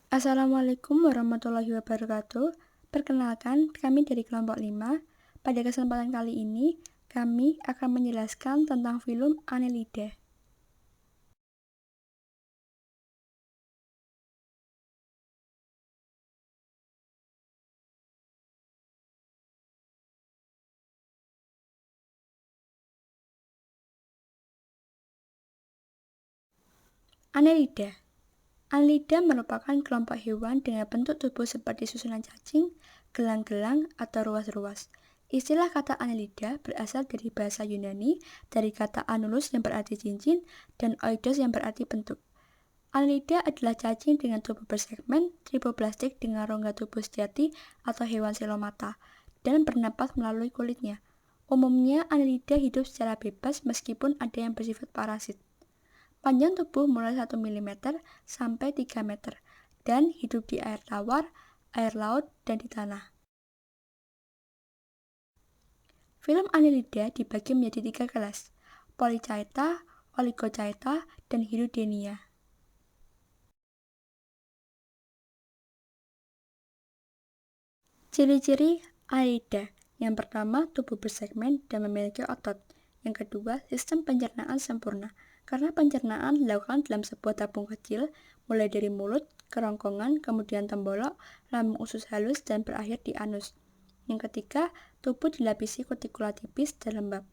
Assalamualaikum warahmatullahi wabarakatuh. Perkenalkan, kami dari kelompok 5. Pada kesempatan kali ini, kami akan menjelaskan tentang film Annelida. Annelida. Annelida merupakan kelompok hewan dengan bentuk tubuh seperti susunan cacing, gelang-gelang, atau ruas-ruas. Istilah kata Annelida berasal dari bahasa Yunani, dari kata annulus yang berarti cincin, dan oidos yang berarti bentuk. Annelida adalah cacing dengan tubuh bersegmen, tripoblastik dengan rongga tubuh sejati atau hewan selomata, dan bernapas melalui kulitnya. Umumnya, Annelida hidup secara bebas meskipun ada yang bersifat parasit. Panjang tubuh mulai 1 mm sampai 3 meter, dan hidup di air tawar, air laut, dan di tanah. Film Annelida dibagi menjadi 3 kelas, Polychaeta, Oligochaeta, dan Hirudinea. Ciri-ciri Annelida. Yang pertama, tubuh bersegmen dan memiliki otot. Yang kedua, sistem pencernaan sempurna. Karena pencernaan dilakukan dalam sebuah tabung kecil, mulai dari mulut, kerongkongan, kemudian tembolok, lambung usus halus, dan berakhir di anus. Yang ketiga, tubuh dilapisi kutikula tipis dan lembab.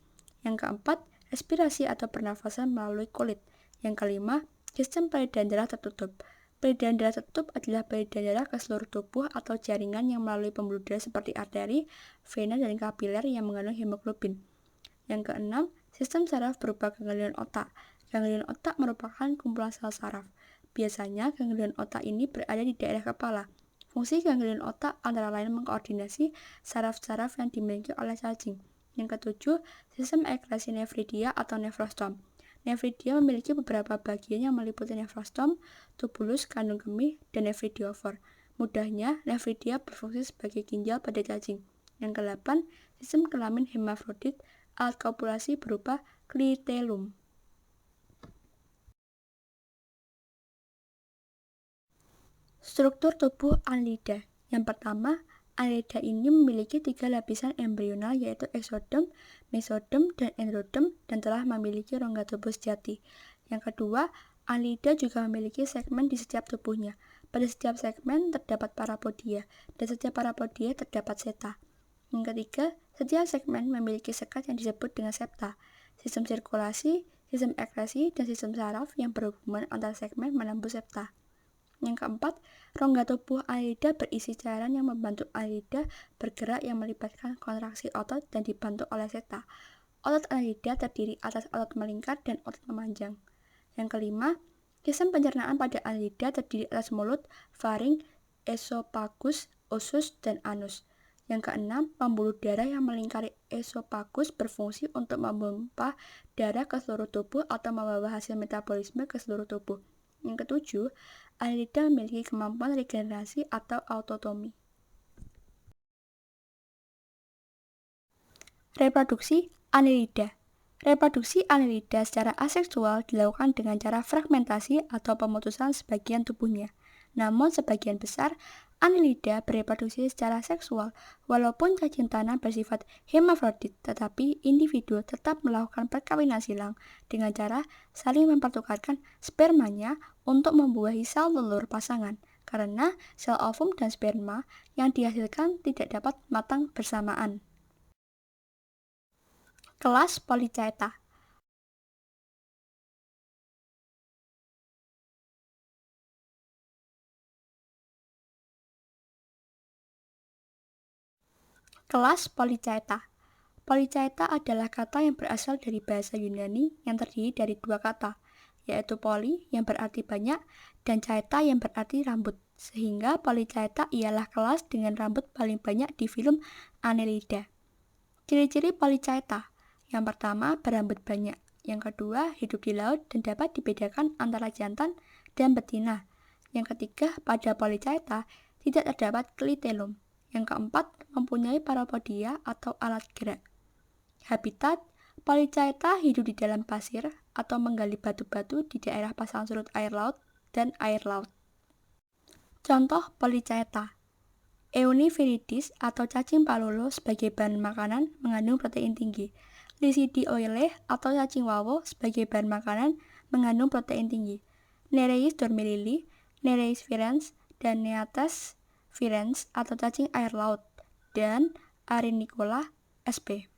Yang keempat, respirasi atau pernafasan melalui kulit. Yang kelima, sistem peredaran darah tertutup. Peredaran darah tertutup adalah peredaran darah ke seluruh tubuh atau jaringan yang melalui pembuluh darah seperti arteri, vena, dan kapiler yang mengandung hemoglobin. Yang keenam, sistem saraf berupa ganglion otak. Ganglion otak merupakan kumpulan sel saraf. Biasanya, ganglion otak ini berada di daerah kepala. Fungsi ganglion otak antara lain mengkoordinasi saraf-saraf yang dimiliki oleh cacing. Yang ketujuh, sistem ekrasi nefridia atau nefrostom. Nefridia memiliki beberapa bagian yang meliputi nefrostom, tubulus, kandung kemih, dan nefridiofor. Mudahnya, nefridia berfungsi sebagai ginjal pada cacing. Yang kedelapan, sistem kelamin hermafrodit, alat kopulasi berupa klitelum. Struktur tubuh Annelida. Yang pertama, Annelida ini memiliki 3 lapisan embrional yaitu eksodem, mesodem, dan endodem dan telah memiliki rongga tubuh sejati. Yang kedua, Annelida juga memiliki segmen di setiap tubuhnya. Pada setiap segmen terdapat parapodia, dan setiap parapodia terdapat seta. Yang ketiga, setiap segmen memiliki sekat yang disebut dengan septa. Sistem sirkulasi, sistem ekresi, dan sistem saraf yang berhubungan antar segmen menembus septa. Yang keempat, rongga tubuh Annelida berisi cairan yang membantu Annelida bergerak yang melibatkan kontraksi otot dan dibantu oleh seta. Otot Annelida terdiri atas otot melingkar dan otot memanjang. Yang kelima, sistem pencernaan pada Annelida terdiri atas mulut, faring, esofagus, usus, dan anus. Yang keenam, pembuluh darah yang melingkari esofagus berfungsi untuk memompa darah ke seluruh tubuh atau membawa hasil metabolisme ke seluruh tubuh. Yang ketujuh, Annelida memiliki kemampuan regenerasi atau autotomi. Reproduksi Annelida. Reproduksi Annelida secara aseksual dilakukan dengan cara fragmentasi atau pemutusan sebagian tubuhnya. Namun sebagian besar Annelida bereproduksi secara seksual. Walaupun cacing tanah bersifat hermafrodit, tetapi individu tetap melakukan perkawinan silang dengan cara saling mempertukarkan spermanya untuk membuahi sel telur pasangan, karena sel ovum dan sperma yang dihasilkan tidak dapat matang bersamaan. Kelas Polychaeta. Kelas Polychaeta. Polychaeta adalah kata yang berasal dari bahasa Yunani yang terdiri dari 2 kata, yaitu poly yang berarti banyak dan chaeta yang berarti rambut. Sehingga Polychaeta ialah kelas dengan rambut paling banyak di film Annelida. Ciri-ciri Polychaeta. Yang pertama, berambut banyak. Yang kedua, hidup di laut dan dapat dibedakan antara jantan dan betina. Yang ketiga, pada Polychaeta tidak terdapat klitelum. Yang keempat, mempunyai parapodia atau alat gerak. Habitat, Polychaeta hidup di dalam pasir atau menggali batu-batu di daerah pasang surut air laut dan air laut. Contoh polychaeta. Euniviridis atau cacing palolo sebagai bahan makanan mengandung protein tinggi. Lisidioileae atau cacing wawo sebagai bahan makanan mengandung protein tinggi. Nereis dormilili, Nereis virens, dan Neates virens atau cacing air laut, dan Arinicola sp.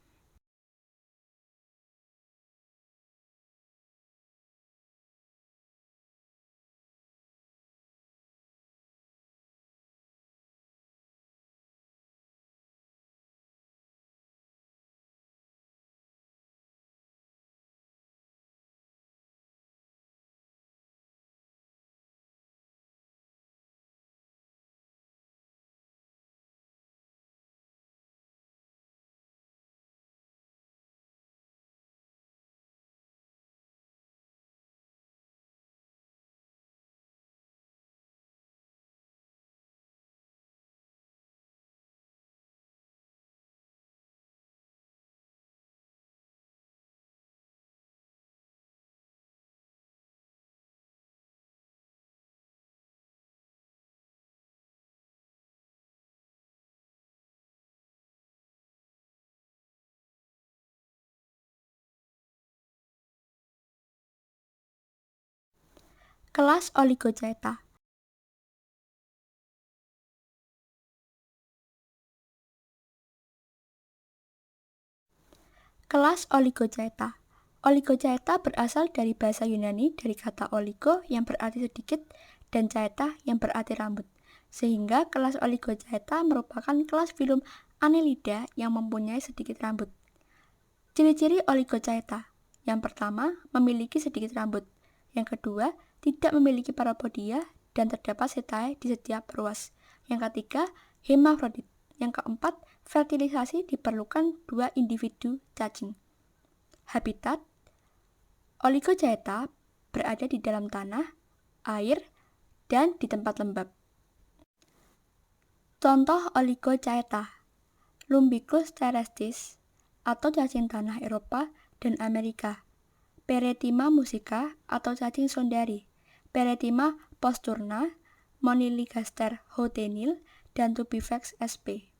Kelas Oligochaeta. Kelas Oligochaeta. Oligochaeta berasal dari bahasa Yunani dari kata oligo yang berarti sedikit dan chaeta yang berarti rambut. Sehingga kelas Oligochaeta merupakan kelas filum Annelida yang mempunyai sedikit rambut. Ciri-ciri Oligochaeta. Yang pertama, memiliki sedikit rambut. Yang kedua, tidak memiliki parapodia dan terdapat setae di setiap ruas. Yang ketiga, hermafrodit. Yang keempat, fertilisasi diperlukan 2 individu cacing. Habitat Oligochaeta berada di dalam tanah, air, dan di tempat lembab. Contoh Oligochaeta: Lumbicus terrestris atau cacing tanah Eropa dan Amerika, Peretima musica atau cacing sondari, Peretima posturna, Moniligaster houtenil, dan Tubifax sp.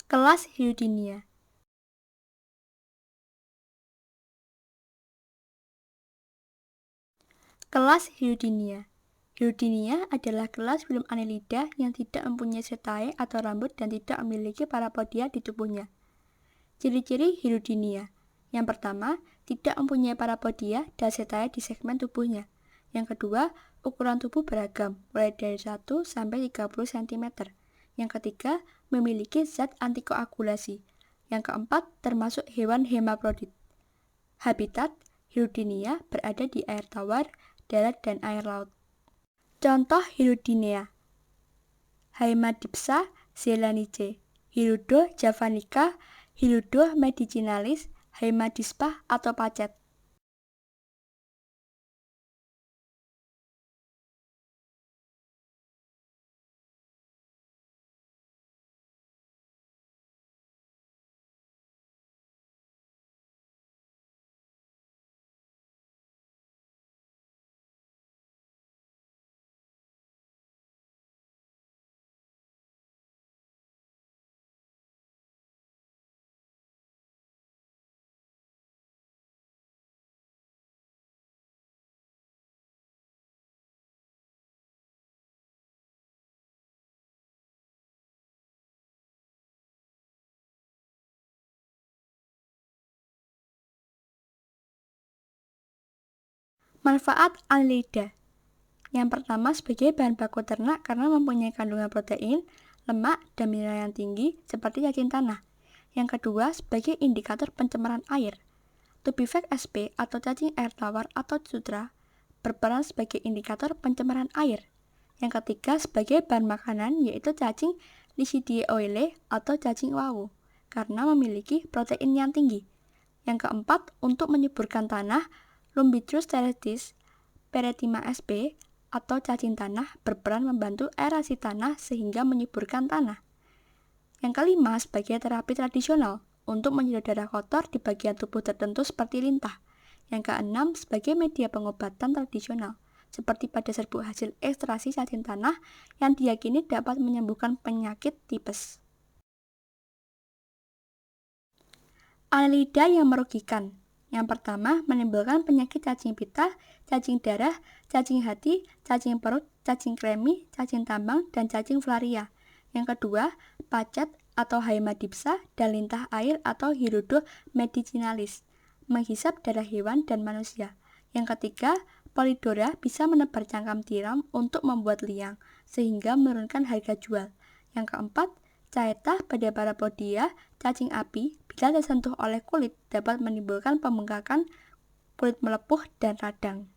Kelas Hirudinea. Kelas Hirudinea. Hirudinea adalah kelas filum Annelida yang tidak mempunyai setae atau rambut dan tidak memiliki parapodia di tubuhnya. Ciri-ciri Hirudinea. Yang pertama, tidak mempunyai parapodia dan setae di segmen tubuhnya. Yang kedua, ukuran tubuh beragam, mulai dari 1 sampai 30 cm. Yang ketiga, memiliki zat antikoagulasi. Yang keempat, termasuk hewan hermafrodit. Habitat Hirudinea berada di air tawar, darat, dan air laut. Contoh Hirudinea: Haemadipsa zelanice, Hirudo javanica, Hirudo medicinalis, Haemadispa atau pacet. Manfaat Annelida. Yang pertama sebagai bahan baku ternak karena mempunyai kandungan protein, lemak, dan mineral yang tinggi seperti cacing tanah. Yang kedua sebagai indikator pencemaran air. Tubivac SP atau cacing air tawar atau sutra berperan sebagai indikator pencemaran air. Yang ketiga sebagai bahan makanan yaitu cacing Lichidae oile atau cacing wawu karena memiliki protein yang tinggi. Yang keempat untuk menyuburkan tanah, Lumbitrus terrestis Peretima sp atau cacing tanah berperan membantu aerasi tanah sehingga menyuburkan tanah. Yang kelima sebagai terapi tradisional untuk menyedot darah kotor di bagian tubuh tertentu seperti lintah. Yang keenam sebagai media pengobatan tradisional seperti pada serbuk hasil ekstraksi cacing tanah yang diyakini dapat menyembuhkan penyakit tipes. Annelida yang merugikan. Yang pertama, menimbulkan penyakit cacing pita, cacing darah, cacing hati, cacing perut, cacing kremi, cacing tambang, dan cacing flaria. Yang kedua, pacet atau Haemadipsa dan lintah air atau Hirudo medicinalis, menghisap darah hewan dan manusia. Yang ketiga, Polidora bisa menebar cangkam tiram untuk membuat liang, sehingga menurunkan harga jual. Yang keempat, Chaeta pada Parapodia, cacing api, bila tersentuh oleh kulit dapat menimbulkan pembengkakan, kulit melepuh, dan radang.